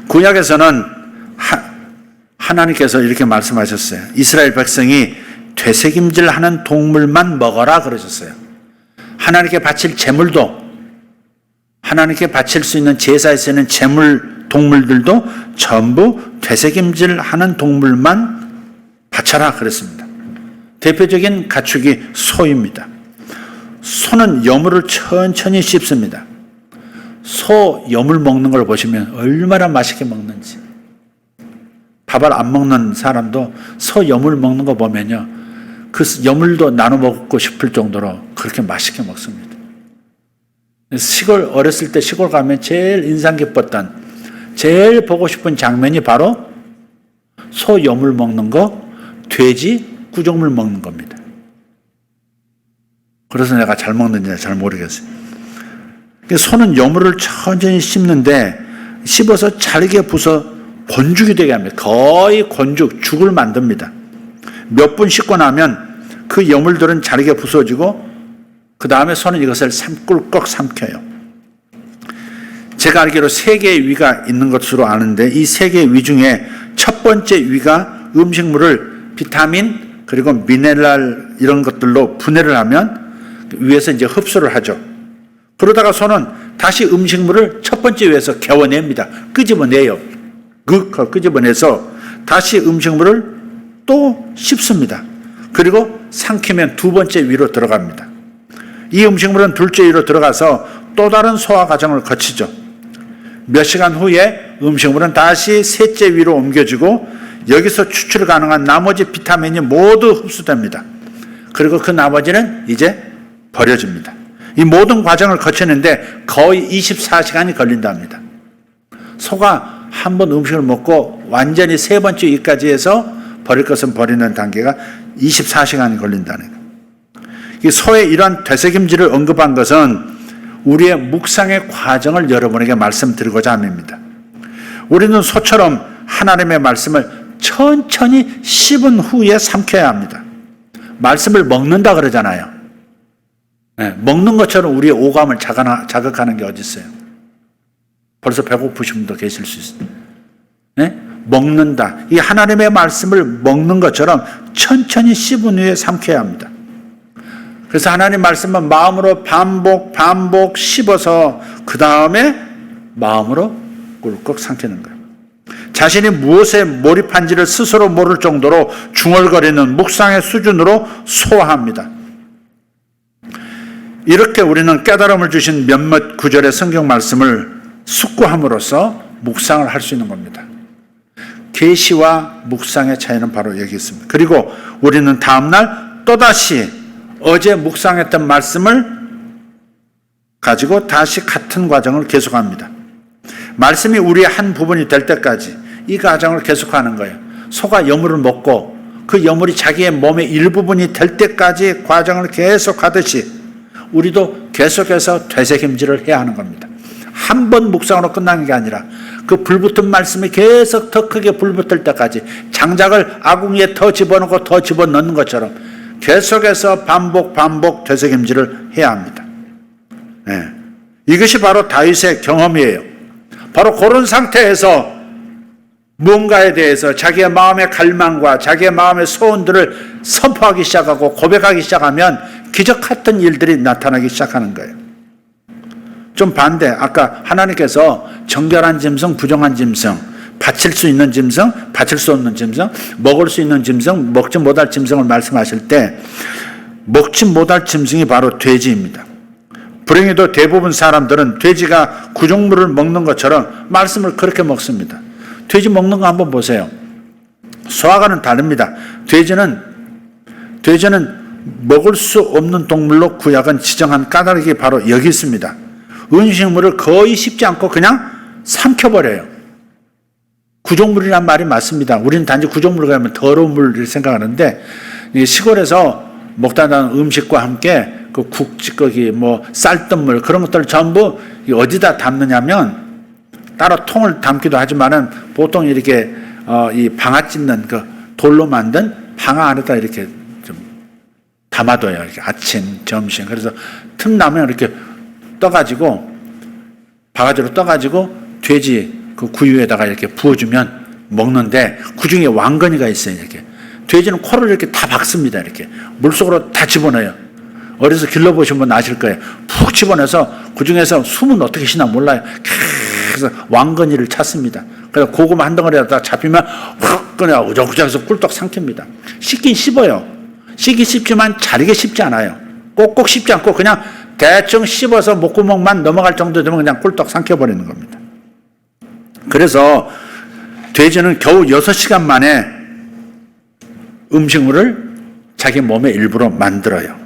구약에서는 하나님께서 이렇게 말씀하셨어요. 이스라엘 백성이 되새김질하는 동물만 먹어라 그러셨어요. 하나님께 바칠 제물도, 하나님께 바칠 수 있는 제사에 쓰는 제물 동물들도 전부 되새김질하는 동물만 바쳐라 그랬습니다. 대표적인 가축이 소입니다. 소는 여물을 천천히 씹습니다. 소 여물 먹는 걸 보시면 얼마나 맛있게 먹는지. 밥을 안 먹는 사람도 소 여물 먹는 거 보면요, 그 여물도 나눠 먹고 싶을 정도로 그렇게 맛있게 먹습니다. 시골, 어렸을 때 시골 가면 제일 인상 깊었던, 제일 보고 싶은 장면이 바로 소 여물 먹는 거, 돼지 구정물 먹는 겁니다. 그래서 내가 잘 먹는지 잘 모르겠어요. 소는 여물을 천천히 씹는데, 씹어서 잘게 부숴 건죽이 되게 합니다. 거의 건죽, 죽을 만듭니다. 몇 분 씹고 나면 그 여물들은 잘게 부서지고, 그 다음에 소는 이것을 꿀꺽 삼켜요. 제가 알기로 3개의 위가 있는 것으로 아는데, 이 3개의 위 중에 첫 번째 위가 음식물을 비타민 그리고 미네랄 이런 것들로 분해를 하면 위에서 이제 흡수를 하죠. 그러다가 소는 다시 음식물을 첫 번째 위에서 개워냅니다. 끄집어내요. 끄집어내서 다시 음식물을 또 씹습니다. 그리고 삼키면 두 번째 위로 들어갑니다. 이 음식물은 둘째 위로 들어가서 또 다른 소화 과정을 거치죠. 몇 시간 후에 음식물은 다시 셋째 위로 옮겨지고, 여기서 추출 가능한 나머지 비타민이 모두 흡수됩니다. 그리고 그 나머지는 이제 버려집니다. 이 모든 과정을 거치는데 거의 24시간이 걸린답니다. 소가 한 번 음식을 먹고 완전히 세 번째 위까지 해서 버릴 것은 버리는 단계가 24시간이 걸린다는 거예요. 이 소의 이러한 되새김질을 언급한 것은 우리의 묵상의 과정을 여러분에게 말씀드리고자 합니다. 우리는 소처럼 하나님의 말씀을 천천히 씹은 후에 삼켜야 합니다. 말씀을 먹는다 그러잖아요. 네, 먹는 것처럼 우리의 오감을 자극하는 게 어디 있어요? 벌써 배고프신 분도 계실 수 있어요. 네? 먹는다. 이 하나님의 말씀을 먹는 것처럼 천천히 씹은 후에 삼켜야 합니다. 그래서 하나님 말씀은 마음으로 반복 씹어서 그 다음에 마음으로 꿀꺽 삼키는 거예요. 자신이 무엇에 몰입한지를 스스로 모를 정도로 중얼거리는 묵상의 수준으로 소화합니다. 이렇게 우리는 깨달음을 주신 몇몇 구절의 성경 말씀을 숙고함으로써 묵상을 할 수 있는 겁니다. 계시와 묵상의 차이는 바로 여기 있습니다. 그리고 우리는 다음날 또다시 어제 묵상했던 말씀을 가지고 다시 같은 과정을 계속합니다. 말씀이 우리의 한 부분이 될 때까지 이 과정을 계속하는 거예요. 소가 여물을 먹고 그 여물이 자기의 몸의 일부분이 될 때까지 과정을 계속하듯이 우리도 계속해서 되새김질을 해야 하는 겁니다. 한 번 묵상으로 끝나는 게 아니라 그 불붙은 말씀이 계속 더 크게 불붙을 때까지, 장작을 아궁이에 더 집어넣고 더 집어넣는 것처럼 계속해서 반복 되새김질을 해야 합니다. 네. 이것이 바로 다윗의 경험이에요. 바로 그런 상태에서 무언가에 대해서 자기의 마음의 갈망과 자기의 마음의 소원들을 선포하기 시작하고 고백하기 시작하면 기적 같은 일들이 나타나기 시작하는 거예요. 좀 반대, 아까 하나님께서 정결한 짐승, 부정한 짐승, 바칠 수 있는 짐승, 바칠 수 없는 짐승, 먹을 수 있는 짐승, 먹지 못할 짐승을 말씀하실 때 먹지 못할 짐승이 바로 돼지입니다. 불행히도 대부분 사람들은 돼지가 구종물을 먹는 것처럼 말씀을 그렇게 먹습니다. 돼지 먹는 거 한번 보세요. 소와는 다릅니다. 돼지는 먹을 수 없는 동물로 구약은 지정한 까닭이 바로 여기 있습니다. 음식물을 거의 씹지 않고 그냥 삼켜버려요. 구종물이란 말이 맞습니다. 우리는 단지 구종물을 하면 더러운 물을 생각하는데, 시골에서 먹다 남은 음식과 함께 그 국찌꺼기, 쌀뜨물 그런 것들을 전부 어디다 담느냐면, 따로 통을 담기도 하지만은 보통 이렇게 이 방아 찢는 그 돌로 만든 방아 안에다 이렇게 좀 담아둬요. 이렇게 아침, 점심. 그래서 틈 나면 이렇게 떠가지고 바가지로 떠가지고 돼지 그 구유에다가 이렇게 부어주면 먹는데 그 중에 왕건이가 있어요. 이렇게 돼지는 코를 이렇게 다 박습니다. 이렇게 물속으로 다 집어넣어요. 어디서 길러보신 분 아실 거예요. 푹 집어넣어서 그 중에서 숨은 어떻게 쉬나 몰라요. 그래서 왕건이를 찾습니다. 그래서 고구마 한 덩어리에다 잡히면 확 그냥 우적우적해서 꿀떡 삼킵니다. 씹긴 씹어요. 씹긴 씹지만 자르게 씹지 않아요. 꼭꼭 씹지 않고 그냥 대충 씹어서 목구멍만 넘어갈 정도 되면 그냥 꿀떡 삼켜버리는 겁니다. 그래서 돼지는 겨우 6시간 만에 음식물을 자기 몸의 일부로 만들어요.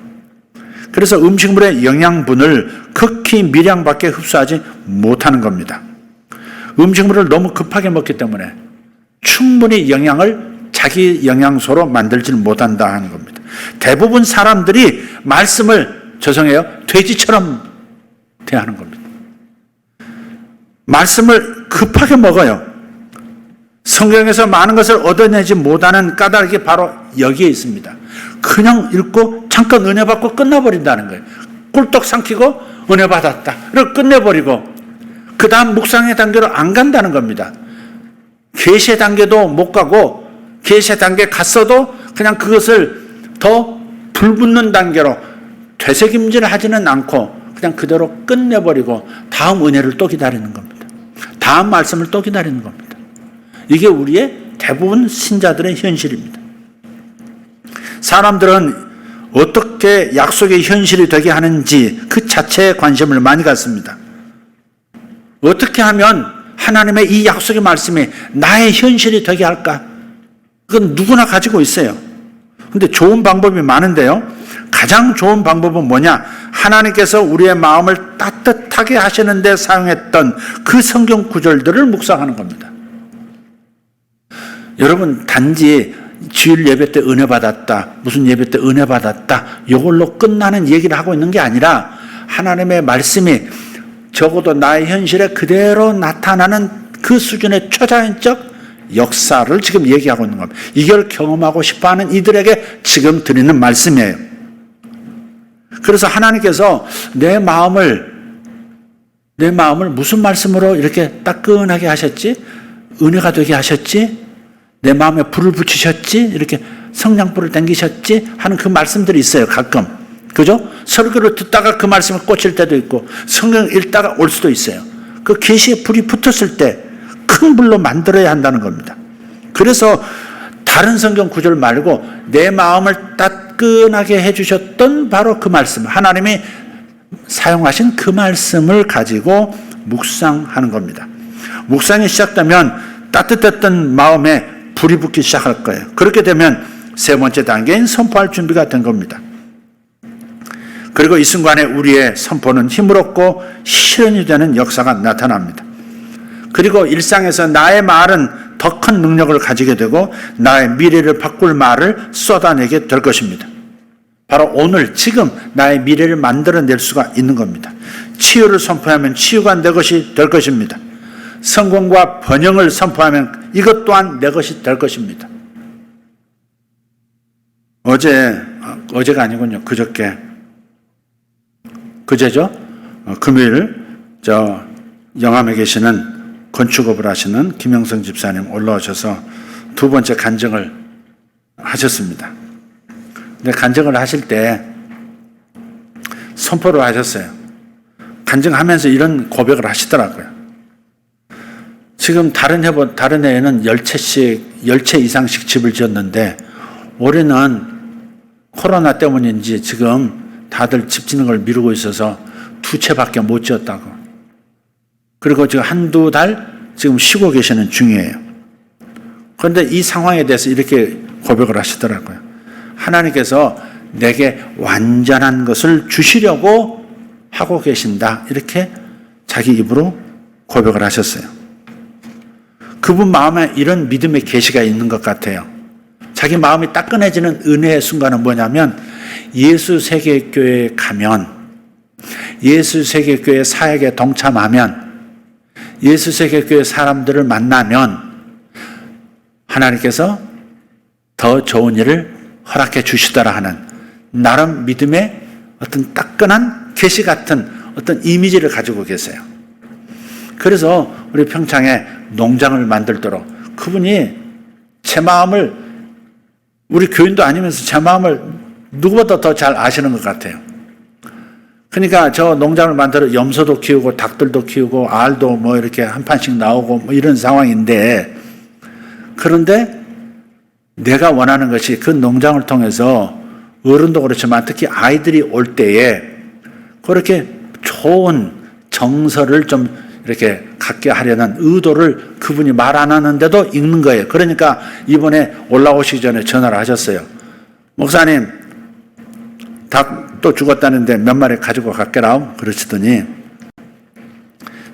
그래서 음식물의 영양분을 극히 미량밖에 흡수하지 못하는 겁니다. 음식물을 너무 급하게 먹기 때문에 충분히 영양을 자기 영양소로 만들지 못한다 하는 겁니다. 대부분 사람들이 말씀을 죄송해요. 돼지처럼 대하는 겁니다. 말씀을 급하게 먹어요. 성경에서 많은 것을 얻어내지 못하는 까닭이 바로 여기에 있습니다. 그냥 읽고 잠깐 은혜 받고 끝나버린다는 거예요. 꿀떡 삼키고 은혜 받았다. 그리고 끝내버리고 그 다음 묵상의 단계로 안 간다는 겁니다. 계시의 단계도 못 가고 계시의 단계 갔어도 그냥 그것을 더 불붙는 단계로 되새김질을 하지는 않고 그냥 그대로 끝내버리고 다음 은혜를 또 기다리는 겁니다. 다음 말씀을 또 기다리는 겁니다. 이게 우리의 대부분 신자들의 현실입니다. 사람들은 어떻게 약속의 현실이 되게 하는지 그 자체에 관심을 많이 갖습니다. 어떻게 하면 하나님의 이 약속의 말씀이 나의 현실이 되게 할까? 그건 누구나 가지고 있어요. 근데 좋은 방법이 많은데요. 가장 좋은 방법은 뭐냐? 하나님께서 우리의 마음을 따뜻하게 하시는 데 사용했던 그 성경 구절들을 묵상하는 겁니다. 여러분 단지 주일 예배 때 은혜 받았다, 무슨 예배 때 은혜 받았다 이걸로 끝나는 얘기를 하고 있는 게 아니라 하나님의 말씀이 적어도 나의 현실에 그대로 나타나는 그 수준의 초자연적 역사를 지금 얘기하고 있는 겁니다. 이걸 경험하고 싶어하는 이들에게 지금 드리는 말씀이에요. 그래서 하나님께서 내 마음을 무슨 말씀으로 이렇게 따끈하게 하셨지? 은혜가 되게 하셨지? 내 마음에 불을 붙이셨지? 이렇게 성냥불을 당기셨지? 하는 그 말씀들이 있어요. 가끔. 그죠? 설교를 듣다가 그 말씀에 꽂힐 때도 있고 성경 읽다가 올 수도 있어요. 그 계시에 불이 붙었을 때 큰 불로 만들어야 한다는 겁니다. 그래서 다른 성경 구절 말고 내 마음을 따끈하게 해주셨던 바로 그 말씀, 하나님이 사용하신 그 말씀을 가지고 묵상하는 겁니다. 묵상이 시작되면 따뜻했던 마음에 불이 붙기 시작할 거예요. 그렇게 되면 세 번째 단계인 선포할 준비가 된 겁니다. 그리고 이 순간에 우리의 선포는 힘을 얻고 실현이 되는 역사가 나타납니다. 그리고 일상에서 나의 말은 더 큰 능력을 가지게 되고 나의 미래를 바꿀 말을 쏟아내게 될 것입니다. 바로 오늘 지금 나의 미래를 만들어낼 수가 있는 겁니다. 치유를 선포하면 치유가 내 것이 될 것입니다. 성공과 번영을 선포하면 이것 또한 내 것이 될 것입니다. 어제가 아니군요. 그제죠? 금요일 영암에 계시는 건축업을 하시는 김영성 집사님 올라오셔서 두 번째 간증을 하셨습니다. 근데 간증을 하실 때 선포를 하셨어요. 간증하면서 이런 고백을 하시더라고요. 지금 다른 해에는 10채 이상씩 집을 지었는데 올해는 코로나 때문인지 지금 다들 집 짓는 걸 미루고 있어서 2채밖에 못 지었다고. 그리고 지금 한두 달 지금 쉬고 계시는 중이에요. 그런데 이 상황에 대해서 이렇게 고백을 하시더라고요. 하나님께서 내게 완전한 것을 주시려고 하고 계신다. 이렇게 자기 입으로 고백을 하셨어요. 그분 마음에 이런 믿음의 계시가 있는 것 같아요. 자기 마음이 따끈해지는 은혜의 순간은 뭐냐면 예수 세계교회에 가면, 예수 세계교회 사역에 동참하면, 예수 세계교회 사람들을 만나면 하나님께서 더 좋은 일을 허락해 주시더라 하는 나름 믿음의 어떤 따끈한 계시 같은 어떤 이미지를 가지고 계세요. 그래서 우리 평창에 농장을 만들도록 그분이 제 마음을, 우리 교인도 아니면서 제 마음을 누구보다 더 잘 아시는 것 같아요. 그러니까 저 농장을 만들어 염소도 키우고 닭들도 키우고 알도 뭐 이렇게 한 판씩 나오고 뭐 이런 상황인데, 그런데 내가 원하는 것이 그 농장을 통해서 어른도 그렇지만 특히 아이들이 올 때에 그렇게 좋은 정서를 좀 이렇게 갖게 하려는 의도를 그분이 말 안 하는데도 읽는 거예요. 그러니까 이번에 올라오시기 전에 전화를 하셨어요. 목사님, 닭 또 죽었다는데 몇 마리 가지고 갈게라. 그러시더니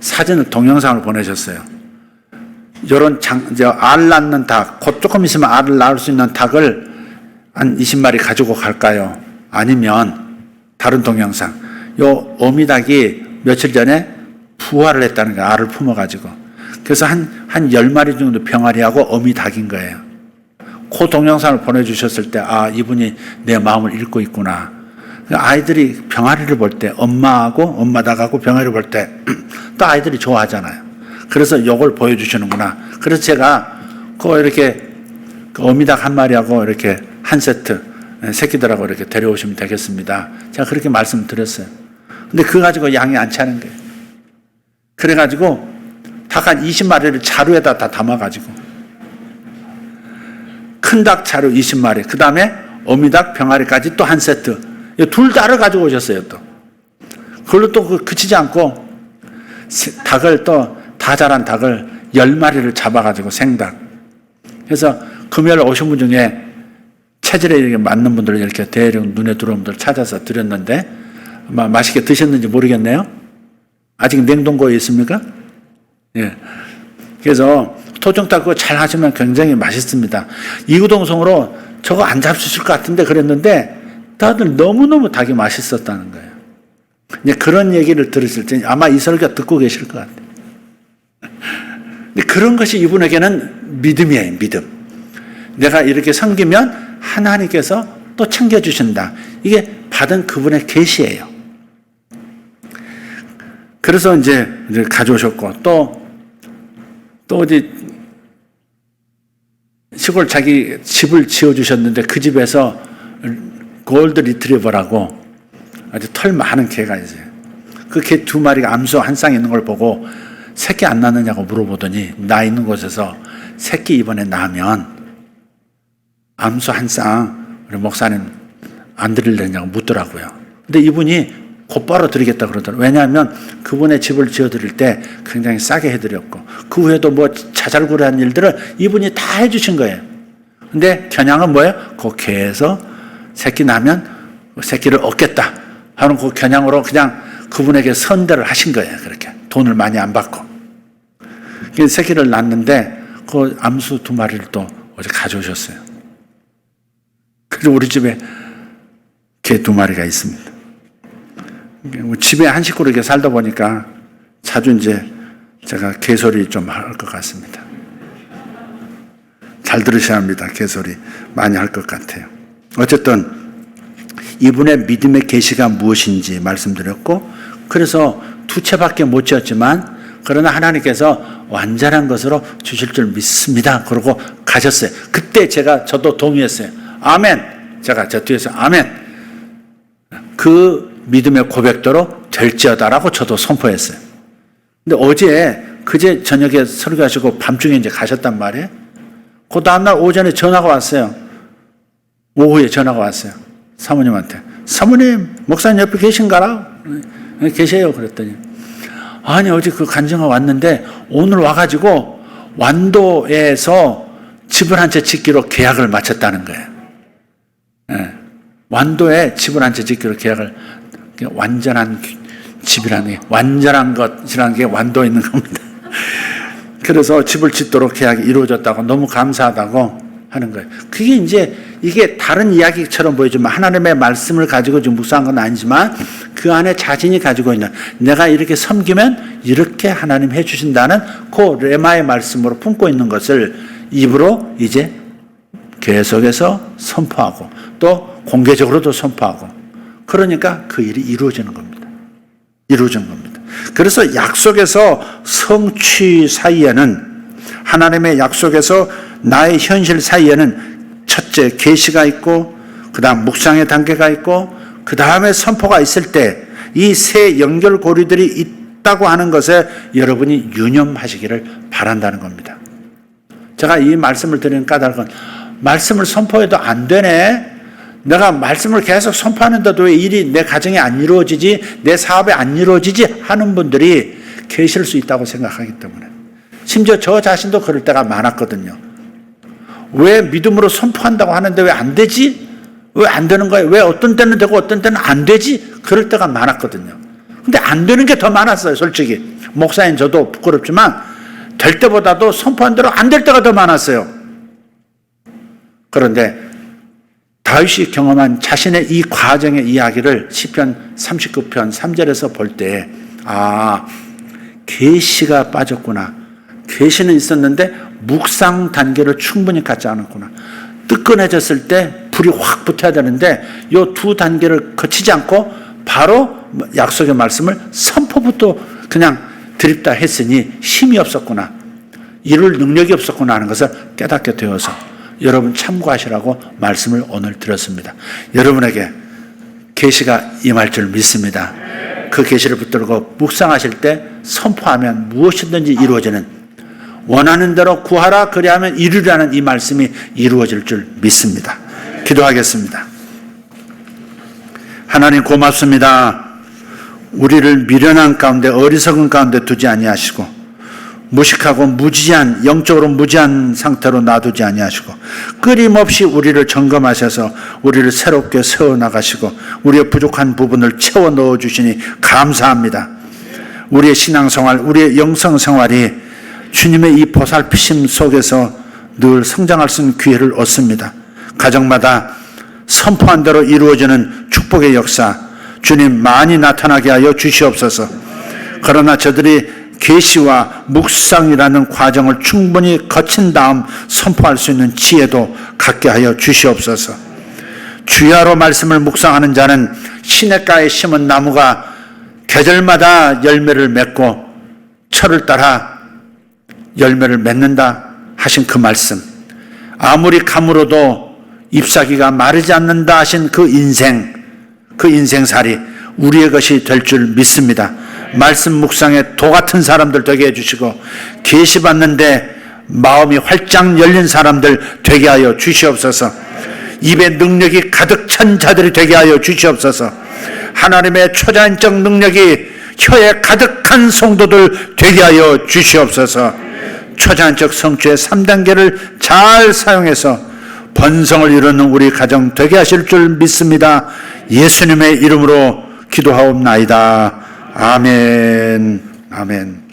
사진을, 동영상을 보내셨어요. 요런 알 낳는 닭, 곧 조금 있으면 알을 낳을 수 있는 닭을 한 20마리 가지고 갈까요? 아니면 다른 동영상, 요 어미닭이 며칠 전에 부화를 했다는 거예요. 알을 품어가지고. 그래서 한 10마리 정도 병아리하고 어미닭인 거예요. 그 동영상을 보내주셨을 때, 아, 이분이 내 마음을 읽고 있구나. 아이들이 병아리를 볼 때, 엄마 닭하고 병아리를 볼 때 또 아이들이 좋아하잖아요. 그래서 요걸 보여주시는구나. 그래서 제가 이렇게 어미닭 한 마리하고 이렇게 한 세트, 새끼들하고 이렇게 데려오시면 되겠습니다. 제가 그렇게 말씀드렸어요. 근데 그거 가지고 양이 안 차는 거예요. 그래가지고 닭 한 20마리를 자루에다 다 담아가지고, 큰 닭 자루 20마리, 그 다음에 어미닭 병아리까지 또 한 세트, 둘 다를 가지고 오셨어요. 또 그걸로 또 그치지 않고 닭을 또 다 자란 닭을 10마리를 잡아가지고 생닭. 그래서 금요일 오신 분 중에 체질에 이렇게 맞는 분들, 이렇게 대략 눈에 들어오는 분들 찾아서 드렸는데 아마 맛있게 드셨는지 모르겠네요. 아직 냉동고에 있습니까? 예. 그래서 토종닭 그거 잘 하시면 굉장히 맛있습니다. 이구동성으로 저거 안 잡수실 것 같은데 그랬는데 다들 너무너무 닭이 맛있었다는 거예요. 이제 그런 얘기를 들으실 때 아마 이 설교 듣고 계실 것 같아요. 근데 그런 것이 이분에게는 믿음이에요, 믿음. 내가 이렇게 섬기면 하나님께서 또 챙겨주신다. 이게 받은 그분의 계시예요. 그래서 이제 가져오셨고, 또 어디 시골 자기 집을 지어주셨는데 그 집에서 골드 리트리버라고 아주 털 많은 개가 있어요. 그 개 2마리가 암수 한 쌍 있는 걸 보고 새끼 안 낳느냐고 물어보더니 나 있는 곳에서 새끼 이번에 낳으면 암수 한 쌍 우리 목사님 안 드리려냐고 묻더라고요. 근데 이분이 곧바로 드리겠다 그러더라고요. 왜냐하면 그분의 집을 지어드릴 때 굉장히 싸게 해드렸고 그 후에도 뭐 자잘구레한 일들을 이분이 다 해주신 거예요. 근데 겨냥은 뭐예요? 그 개에서 새끼 나면 새끼를 얻겠다 하는 그 겨냥으로 그냥 그분에게 선대를 하신 거예요. 그렇게 돈을 많이 안 받고. 새끼를 낳는데 그 암수 2마리를 또 어제 가져오셨어요. 그래서 우리 집에 개 2마리가 있습니다. 집에 한 식구로 이렇게 살다 보니까 자주 이제 제가 개소리 좀 할 것 같습니다. 잘 들으셔야 합니다. 개소리 많이 할 것 같아요. 어쨌든 이분의 믿음의 계시가 무엇인지 말씀드렸고, 그래서 2채밖에 못 지었지만 그러나 하나님께서 완전한 것으로 주실 줄 믿습니다. 그러고 가셨어요. 그때 저도 동의했어요. 아멘. 제가 저 뒤에서 아멘. 그 믿음의 고백대로 될지어다라고 저도 선포했어요. 근데 그제 저녁에 설교하시고 밤중에 이제 가셨단 말이에요. 그 다음날 오전에 전화가 왔어요. 오후에 전화가 왔어요. 사모님한테. 사모님, 목사님 옆에 계신가라? 계세요. 그랬더니 아니 어제 그 간증가 왔는데 오늘 와가지고 완도에서 집을 한 채 짓기로 계약을 마쳤다는 거예요. 네. 완도에 집을 한 채 짓기로 계약을, 완전한 집이라는 게, 완전한 것이라는 게 완도에 있는 겁니다. 그래서 집을 짓도록 계약이 이루어졌다고 너무 감사하다고 하는 거예요. 그게 이게 다른 이야기처럼 보이지만 하나님의 말씀을 가지고 지금 묵상한 건 아니지만 그 안에 자신이 가지고 있는, 내가 이렇게 섬기면 이렇게 하나님 해주신다는 그 레마의 말씀으로 품고 있는 것을 입으로 이제 계속해서 선포하고 또 공개적으로도 선포하고, 그러니까 그 일이 이루어지는 겁니다. 이루어진 겁니다. 그래서 약속에서 성취 사이에는 하나님의 약속에서 나의 현실 사이에는 첫째 계시가 있고 그 다음 묵상의 단계가 있고 그 다음에 선포가 있을 때 이 세 연결고리들이 있다고 하는 것에 여러분이 유념하시기를 바란다는 겁니다. 제가 이 말씀을 드리는 까닭은 말씀을 선포해도 안 되네. 내가 말씀을 계속 선포하는데도 왜 일이 내 가정에 안 이루어지지, 내 사업에 안 이루어지지 하는 분들이 계실 수 있다고 생각하기 때문에, 심지어 저 자신도 그럴 때가 많았거든요. 왜 믿음으로 선포한다고 하는데 왜 안 되지? 왜 안 되는 거예요? 왜 어떤 때는 되고 어떤 때는 안 되지? 그럴 때가 많았거든요. 근데 안 되는 게 더 많았어요, 솔직히. 목사인 저도 부끄럽지만 될 때보다도 선포한 대로 안 될 때가 더 많았어요. 그런데 다윗이 경험한 자신의 이 과정의 이야기를 시편 39편 3절에서 볼 때, 아, 계시가 빠졌구나. 계시는 있었는데 묵상 단계를 충분히 갖지 않았구나. 뜨끈해졌을 때 불이 확 붙어야 되는데 이 두 단계를 거치지 않고 바로 약속의 말씀을 선포부터 그냥 드립다 했으니 힘이 없었구나. 이룰 능력이 없었구나 하는 것을 깨닫게 되어서 여러분 참고하시라고 말씀을 오늘 드렸습니다. 여러분에게 계시가 임할 줄 믿습니다. 그 계시를 붙들고 묵상하실 때 선포하면 무엇이든지 이루어지는, 원하는 대로 구하라 그리하면 이루리라는 이 말씀이 이루어질 줄 믿습니다. 기도하겠습니다. 하나님 고맙습니다. 우리를 미련한 가운데 어리석은 가운데 두지 아니하시고 무식하고 무지한, 영적으로 무지한 상태로 놔두지 아니하시고 끊임없이 우리를 점검하셔서 우리를 새롭게 세워나가시고 우리의 부족한 부분을 채워 넣어주시니 감사합니다. 우리의 신앙생활, 우리의 영성생활이 주님의 이 보살피심 속에서 늘 성장할 수 있는 기회를 얻습니다. 가정마다 선포한 대로 이루어지는 축복의 역사 주님 많이 나타나게 하여 주시옵소서. 그러나 저들이 계시와 묵상이라는 과정을 충분히 거친 다음 선포할 수 있는 지혜도 갖게 하여 주시옵소서. 주야로 말씀을 묵상하는 자는 시냇가에 심은 나무가 계절마다 열매를 맺고 철을 따라 열매를 맺는다 하신 그 말씀, 아무리 가물어도 잎사귀가 마르지 않는다 하신 그 인생살이 우리의 것이 될 줄 믿습니다. 말씀 묵상에 도 같은 사람들 되게 해주시고 계시 받는데 마음이 활짝 열린 사람들 되게 하여 주시옵소서. 입에 능력이 가득 찬 자들이 되게 하여 주시옵소서. 하나님의 초자연적 능력이 혀에 가득한 성도들 되게 하여 주시옵소서. 초자연적 성취의 3단계를 잘 사용해서 번성을 이루는 우리 가정 되게 하실 줄 믿습니다. 예수님의 이름으로 기도하옵나이다. 아멘. 아멘.